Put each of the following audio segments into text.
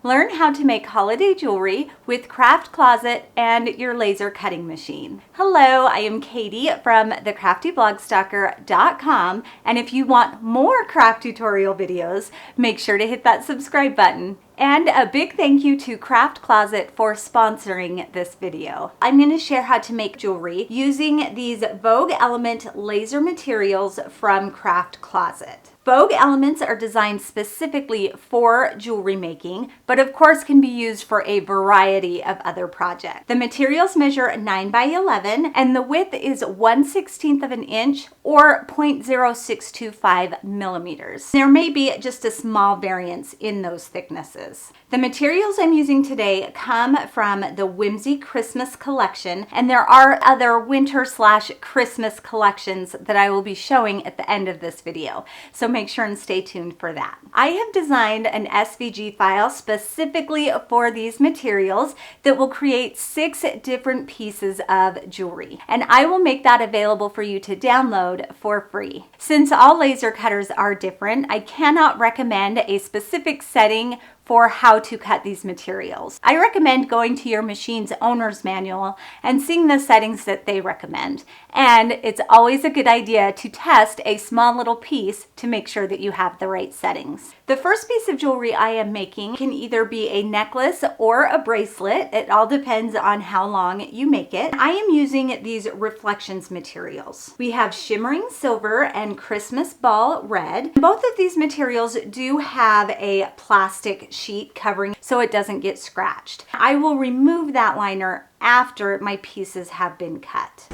Learn how to make holiday jewelry with Craft Closet and your laser cutting machine. Hello, I am Katie from thecraftyblogStalker.com, and if you want more craft tutorial videos, make sure to hit that subscribe button. And a big thank you to Craft Closet for sponsoring this video. I'm going to share how to make jewelry using these Vogue Element laser materials from Craft Closet. Vogue elements are designed specifically for jewelry making, but of course can be used for a variety of other projects. The materials measure 9 by 11 and the width is 1/16 of an inch or 0.0625 millimeters. There may be just a small variance in those thicknesses. The materials I'm using today come from the Whimsy Christmas collection, and there are other winter/Christmas collections that I will be showing at the end of this video. So make sure and stay tuned for that. I have designed an SVG file specifically for these materials that will create 6 different pieces of jewelry, and I will make that available for you to download for free. Since all laser cutters are different, I cannot recommend a specific setting for how to cut these materials. I recommend going to your machine's owner's manual and seeing the settings that they recommend. And it's always a good idea to test a small little piece to make sure that you have the right settings. The first piece of jewelry I am making can either be a necklace or a bracelet. It all depends on how long you make it. I am using these reflections materials. We have shimmering silver and Christmas ball red. Both of these materials do have a plastic sheet covering so it doesn't get scratched. I will remove that liner after my pieces have been cut.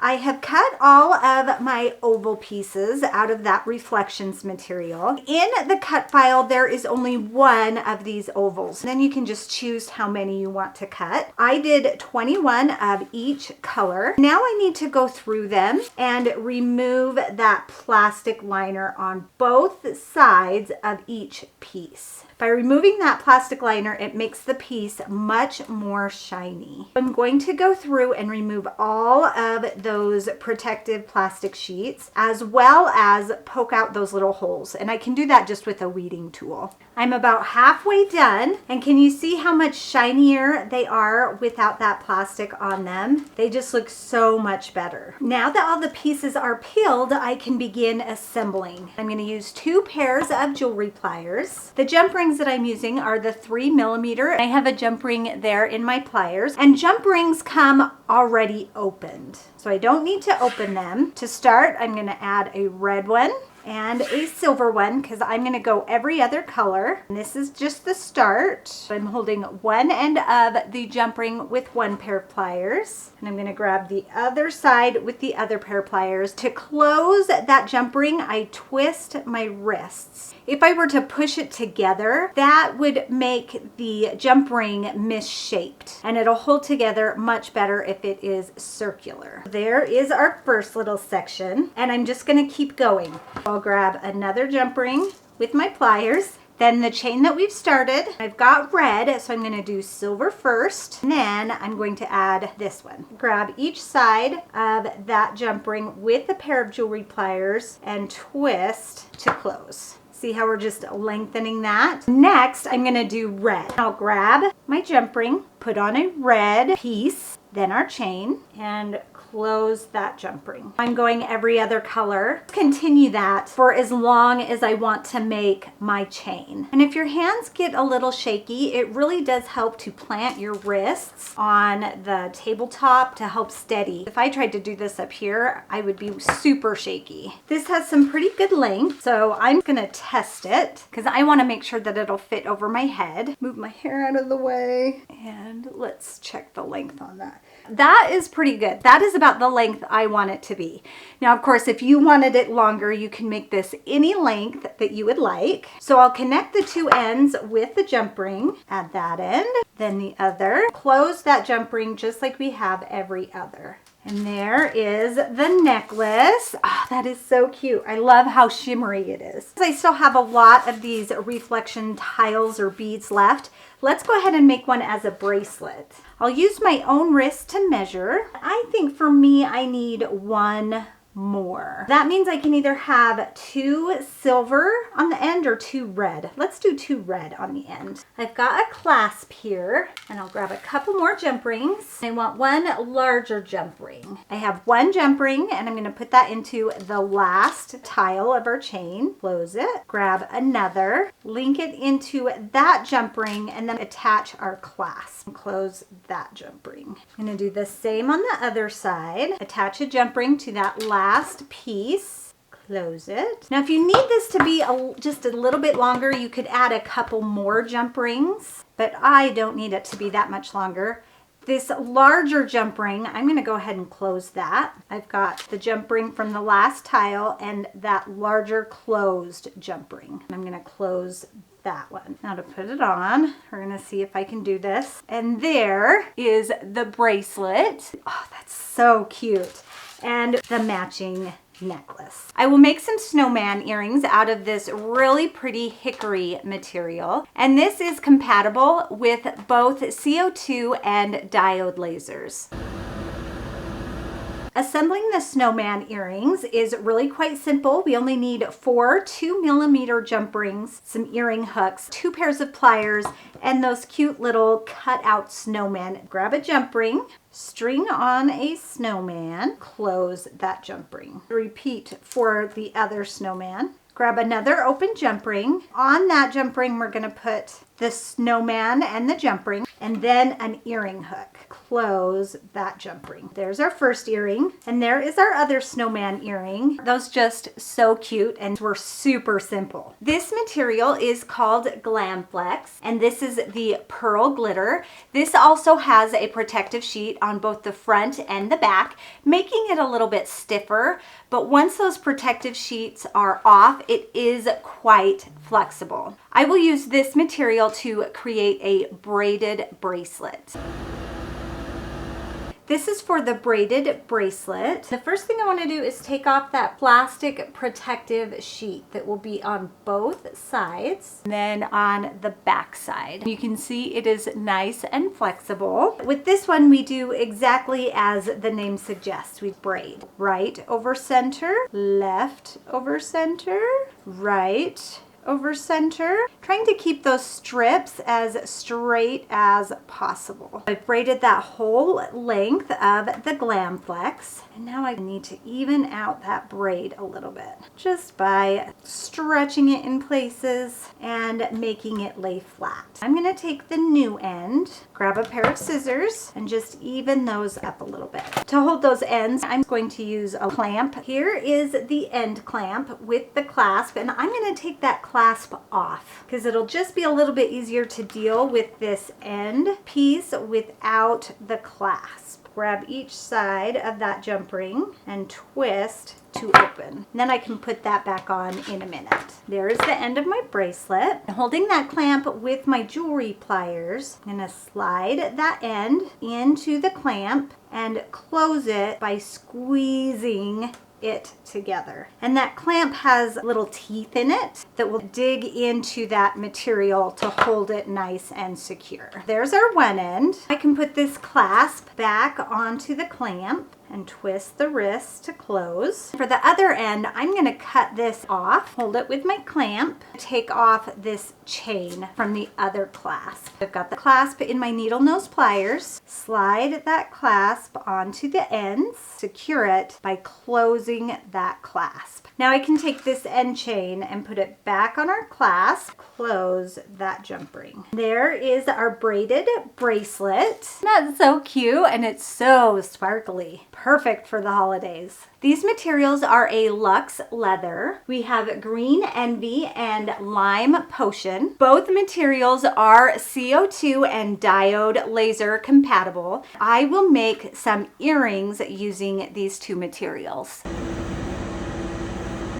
I have cut all of my oval pieces out of that reflections material. In the cut file, there is only one of these ovals. Then you can just choose how many you want to cut. I did 21 of each color. Now I need to go through them and remove that plastic liner on both sides of each piece. By removing that plastic liner, it makes the piece much more shiny. I'm going to go through and remove all of those protective plastic sheets, as well as poke out those little holes. And I can do that just with a weeding tool. I'm about halfway done, and can you see how much shinier they are without that plastic on them? They just look so much better. Now that all the pieces are peeled, I can begin assembling. I'm going to use 2 pairs of jewelry pliers. The jump rings that I'm using are the 3mm. I have a jump ring there in my pliers, and jump rings come already opened, so I don't need to open them. To start, I'm going to add a red one and a silver one because I'm going to go every other color. And this is just the start. I'm holding one end of the jump ring with 1 pair of pliers, and I'm going to grab the other side with the other pair of pliers. To close that jump ring, I twist my wrists. If I were to push it together, that would make the jump ring misshaped, and it'll hold together much better if it is circular. There is our first little section, and I'm just going to keep going. I'll grab another jump ring with my pliers. Then the chain that we've started, I've got red, so I'm going to do silver first, and then I'm going to add this one. Grab each side of that jump ring with a pair of jewelry pliers and twist to close. See how we're just lengthening that? Next, I'm going to do red. I'll grab my jump ring, put on a red piece, then our chain, and close that jump ring. I'm going every other color. Continue that for as long as I want to make my chain. And if your hands get a little shaky, it really does help to plant your wrists on the tabletop to help steady. If I tried to do this up here, I would be super shaky. This has some pretty good length, so I'm gonna test it because I want to make sure that it'll fit over my head. Move my hair out of the way, and let's check the length on that. That is pretty good. That is about the length I want it to be. Now, of course, if you wanted it longer, you can make this any length that you would like. So I'll connect the 2 ends with the jump ring at that end, then the other. Close that jump ring just like we have every other. And there is the necklace. Oh, that is so cute. I love how shimmery it is. I still have a lot of these reflection tiles or beads left. Let's go ahead and make one as a bracelet. I'll use my own wrist to measure. I think for me, I need 1 more. That means I can either have 2 silver on the end or 2 red. Let's do 2 red on the end. I've got a clasp here, and I'll grab a couple more jump rings. I want 1 larger jump ring. I have 1 jump ring, and I'm going to put that into the last tile of our chain. Close it, grab another, link it into that jump ring, and then attach our clasp. Close that jump ring. I'm going to do the same on the other side. Attach a jump ring to that last piece. Close it. Now if you need this to be just a little bit longer, you could add a couple more jump rings, but I don't need it to be that much longer. This larger jump ring, I'm going to go ahead and close that. I've got the jump ring from the last tile and that larger closed jump ring. I'm going to close that one. Now to put it on, we're going to see if I can do this. And there is the bracelet. Oh, that's so cute. And the matching necklace. I will make some snowman earrings out of this really pretty hickory material, and this is compatible with both CO2 and diode lasers. Assembling the snowman earrings is really quite simple. We only need 4 2mm jump rings, some earring hooks, 2 pairs of pliers, and those cute little cut-out snowmen. Grab a jump ring, string on a snowman, close that jump ring. Repeat for the other snowman. Grab another open jump ring. On that jump ring, we're going to put the snowman and the jump ring, and then an earring hook. Close that jump ring. There's our first earring, and there is our other snowman earring. Those just so cute and were super simple. This material is called Glamflex, and this is the pearl glitter. This also has a protective sheet on both the front and the back, making it a little bit stiffer, but once those protective sheets are off, it is quite flexible. I will use this material to create a braided bracelet. This is for the braided bracelet. The first thing I want to do is take off that plastic protective sheet that will be on both sides, and then on the back side. You can see it is nice and flexible. With this one, we do exactly as the name suggests. We braid right over center, left over center, right over center, trying to keep those strips as straight as possible. I've braided that whole length of the Glamflex, and now I need to even out that braid a little bit just by stretching it in places and making it lay flat. I'm going to take the new end, grab a pair of scissors, and just even those up a little bit. To hold those ends, I'm going to use a clamp. Here is the end clamp with the clasp, and I'm going to take that clasp off because it'll just be a little bit easier to deal with this end piece without the clasp. Grab each side of that jump ring and twist to open. And then I can put that back on in a minute. There is the end of my bracelet. Holding that clamp with my jewelry pliers, I'm going to slide that end into the clamp and close it by squeezing it together. And that clamp has little teeth in it that will dig into that material to hold it nice and secure. There's our one end. I can put this clasp back onto the clamp and twist the wrist to close. For the other end, I'm going to cut this off, hold it with my clamp, take off this chain from the other clasp. I've got the clasp in my needle nose pliers, slide that clasp onto the ends, secure it by closing that clasp. Now I can take this end chain and put it back on our clasp, close that jump ring. There is our braided bracelet. That's so cute, and it's so sparkly. Perfect for the holidays. These materials are a luxe leather. We have green envy and lime potion. Both materials are CO2 and diode laser compatible. I will make some earrings using these two materials.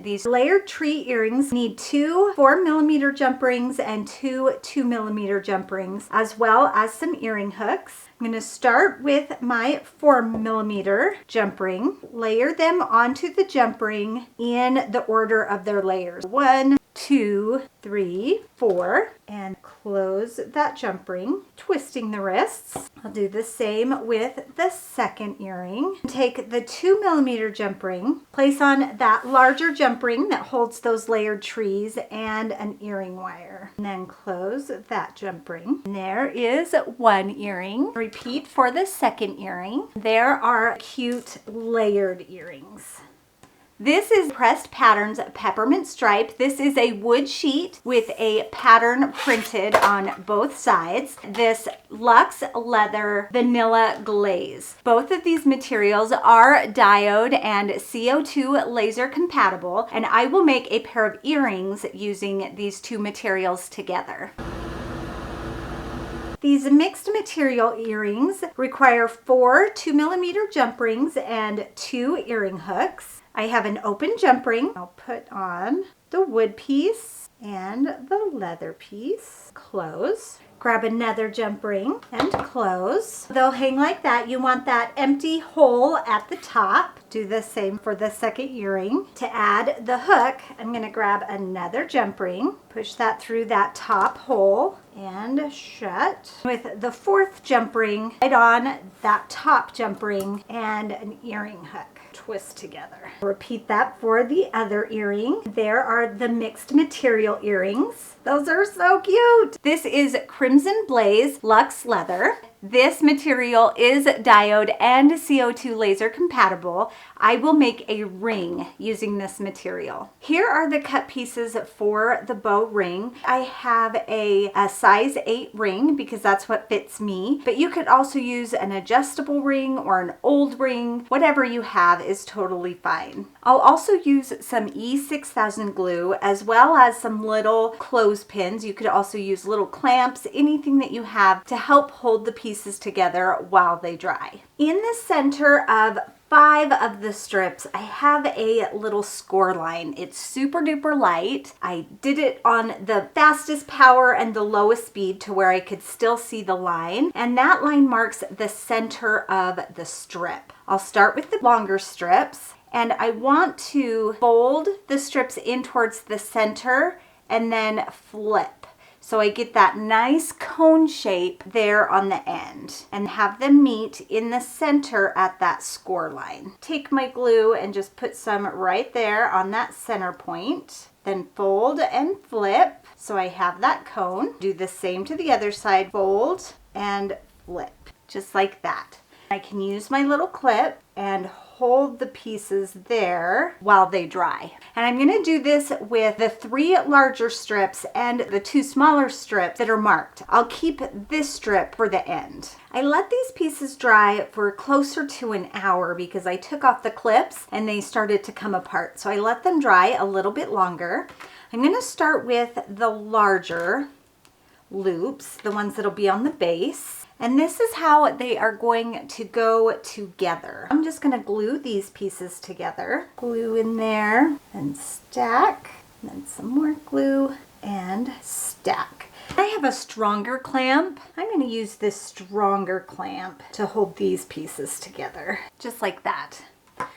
These layered tree earrings need 2 4mm jump rings and 2 2mm jump rings, as well as some earring hooks. I'm going to start with my 4mm jump ring, layer them onto the jump ring in the order of their layers. 1, 2, 2, 3, 4, and close that jump ring, twisting the wrists. I'll do the same with the second earring. Take the 2mm jump ring, place on that larger jump ring that holds those layered trees and an earring wire. And then close that jump ring. And there is one earring. Repeat for the second earring. There are cute layered earrings. This is Pressed Patterns Peppermint Stripe. This is a wood sheet with a pattern printed on both sides. This Luxe Leather Vanilla Glaze. Both of these materials are diode and CO2 laser compatible, and I will make a pair of earrings using these two materials together. These mixed material earrings require 4 2mm jump rings and 2 earring hooks. I have an open jump ring. I'll put on the wood piece and the leather piece. Close. Grab another jump ring and close. They'll hang like that. You want that empty hole at the top. Do the same for the second earring. To add the hook, I'm going to grab another jump ring, push that through that top hole and shut. With the fourth jump ring, right on that top jump ring and an earring hook. Twist together. Repeat that for the other earring. There are the mixed material earrings. Those are so cute. This is Crimson Blaze Luxe Leather. This material is diode and CO2 laser compatible. I will make a ring using this material. Here are the cut pieces for the bow ring. I have a size 8 ring because that's what fits me, but you could also use an adjustable ring or an old ring. Whatever you have is totally fine. I'll also use some E6000 glue as well as some little clothespins. You could also use little clamps, anything that you have to help hold the pieces together while they dry. In the center of 5 of the strips, I have a little score line. It's super duper light. I did it on the fastest power and the lowest speed to where I could still see the line, and that line marks the center of the strip. I'll start with the longer strips, and I want to fold the strips in towards the center and then flip. So I get that nice cone shape there on the end and have them meet in the center at that score line. Take my glue and just put some right there on that center point. Then fold and flip so I have that cone. Do the same to the other side. Fold and flip, just like that. I can use my little clip and hold the pieces there while they dry. And I'm going to do this with the 3 larger strips and the 2 smaller strips that are marked. I'll keep this strip for the end. I let these pieces dry for closer to an hour because I took off the clips and they started to come apart. So I let them dry a little bit longer. I'm going to start with the larger loops, the ones that'll be on the base. And this is how they are going to go together. I'm just going to glue these pieces together. Glue in there and stack, and then some more glue and stack. I have a stronger clamp. I'm going to use this stronger clamp to hold these pieces together, just like that.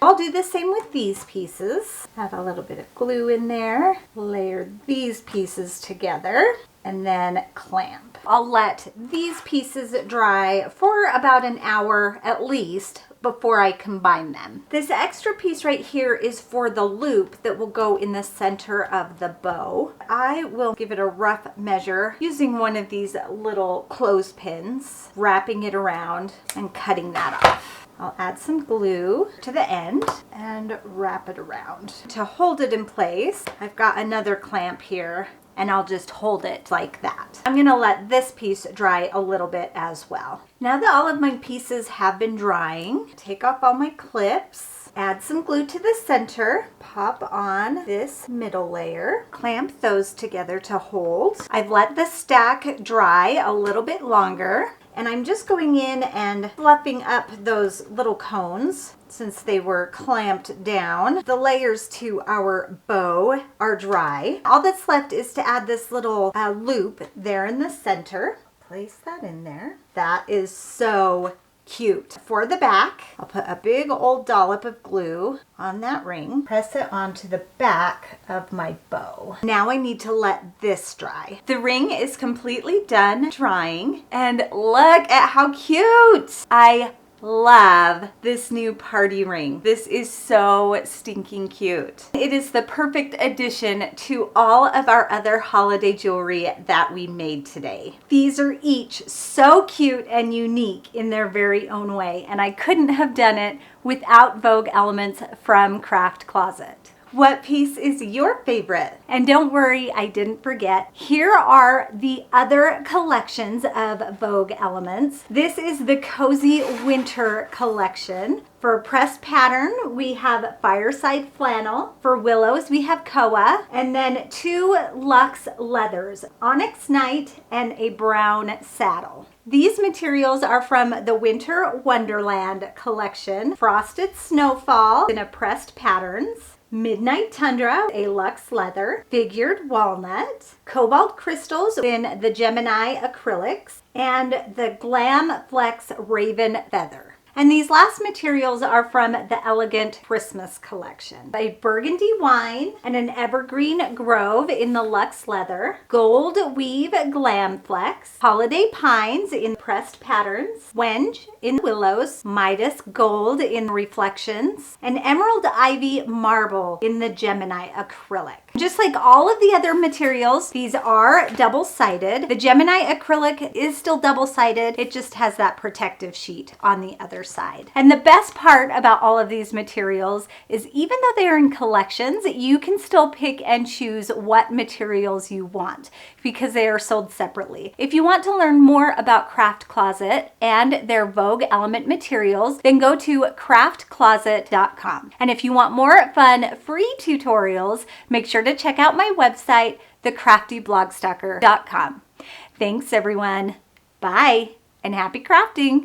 I'll do the same with these pieces. Add a little bit of glue in there, layer these pieces together, and then clamp. I'll let these pieces dry for about an hour at least before I combine them. This extra piece right here is for the loop that will go in the center of the bow. I will give it a rough measure using one of these little clothespins, wrapping it around and cutting that off. I'll add some glue to the end and wrap it around. To hold it in place, I've got another clamp here and I'll just hold it like that. I'm gonna let this piece dry a little bit as well. Now that all of my pieces have been drying, take off all my clips, add some glue to the center, pop on this middle layer, clamp those together to hold. I've let the stack dry a little bit longer, and I'm just going in and fluffing up those little cones since they were clamped down. The layers to our bow are dry. All that's left is to add this little loop there in the center. Place that in there. That is so cute. For the back, I'll put a big old dollop of glue on that ring, press it onto the back of my bow. Now I need to let this dry. The ring is completely done drying, and look at how cute! I love this new party ring. This is so stinking cute. It is the perfect addition to all of our other holiday jewelry that we made today. These are each so cute and unique in their very own way, and I couldn't have done it without Vogue elements from Craft Closet. What piece is your favorite? And don't worry, I didn't forget. Here are the other collections of Vogue elements. This is the Cozy Winter collection. For pressed pattern, we have Fireside Flannel. For willows, we have Koa. And then 2 luxe leathers, Onyx Night and a brown saddle. These materials are from the Winter Wonderland collection. Frosted Snowfall in a pressed patterns. Midnight Tundra, a luxe leather, figured walnut, cobalt crystals in the Gemini acrylics, and the Glam Flex Raven feather. And these last materials are from the Elegant Christmas collection. A burgundy wine and an evergreen grove in the luxe leather, gold weave glam flex, holiday pines in pressed patterns, wenge in willows, Midas gold in reflections, and emerald ivy marble in the Gemini acrylic. Just like all of the other materials, these are double-sided. The Gemini acrylic is still double-sided. It just has that protective sheet on the other side. And the best part about all of these materials is even though they are in collections, you can still pick and choose what materials you want because they are sold separately. If you want to learn more about Craft Closet and their Vogue element materials, then go to craftcloset.com. And if you want more fun, free tutorials, make sure to check out my website, thecraftyblogstalker.com. Thanks everyone. Bye and happy crafting.